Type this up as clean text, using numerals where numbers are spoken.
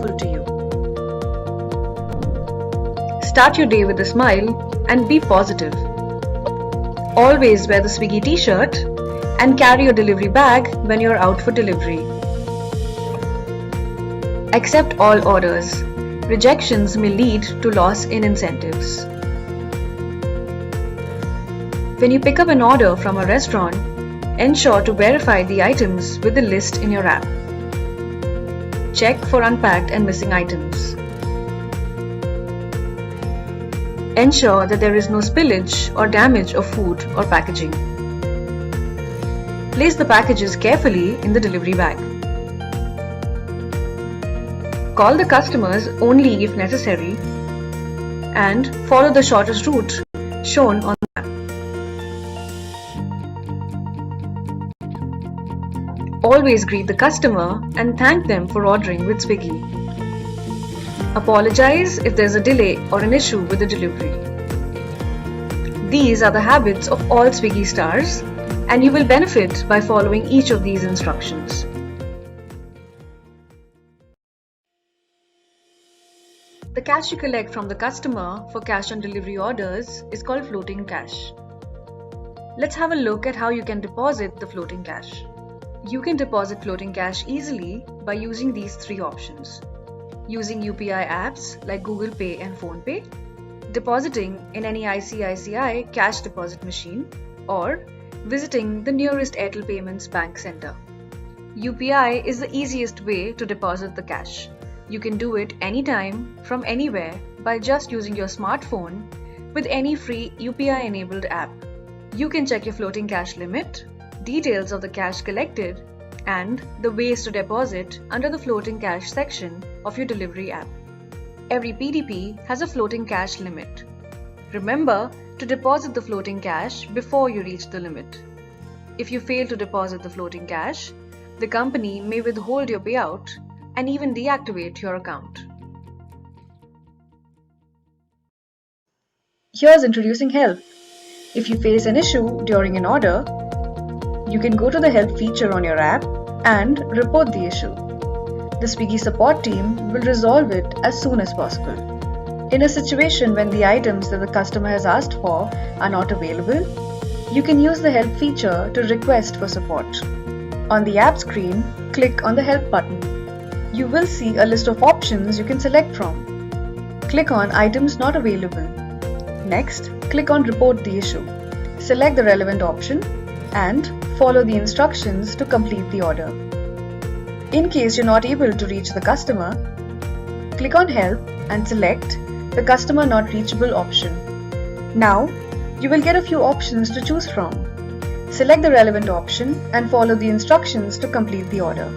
helpful to you. Start your day with a smile and be positive. Always wear the Swiggy t-shirt and carry your delivery bag when you're out for delivery. Accept all orders. Rejections may lead to loss in incentives. When you pick up an order from a restaurant, ensure to verify the items with the list in your app. Check for unpacked and missing items. Ensure that there is no spillage or damage of food or packaging. Place the packages carefully in the delivery bag. Call the customers only if necessary and follow the shortest route shown on the map. Always greet the customer and thank them for ordering with Swiggy. Apologize if there's a delay or an issue with the delivery. These are the habits of all Swiggy stars, and you will benefit by following each of these instructions. The cash you collect from the customer for cash on delivery orders is called floating cash. Let's have a look at how you can deposit the floating cash. You can deposit floating cash easily by using these three options. Using UPI apps like Google Pay and PhonePe, depositing in any ICICI cash deposit machine, or visiting the nearest Airtel Payments bank center. UPI is the easiest way to deposit the cash. You can do it anytime, from anywhere, by just using your smartphone with any free UPI-enabled app. You can check your floating cash limit, details of the cash collected, and the ways to deposit under the floating cash section of your delivery app. Every PDP has a floating cash limit. Remember to deposit the floating cash before you reach the limit. If you fail to deposit the floating cash, the company may withhold your payout and even deactivate your account. Here's introducing help. If you face an issue during an order, you can go to the help feature on your app and report the issue. The Swiggy support team will resolve it as soon as possible. In a situation when the items that the customer has asked for are not available, you can use the help feature to request for support. On the app screen, click on the help button. You will see a list of options you can select from. Click on items not available. Next, click on report the issue. Select the relevant option and follow the instructions to complete the order. In case you're not able to reach the customer, click on help and select the customer not reachable option. Now, you will get a few options to choose from. Select the relevant option and follow the instructions to complete the order.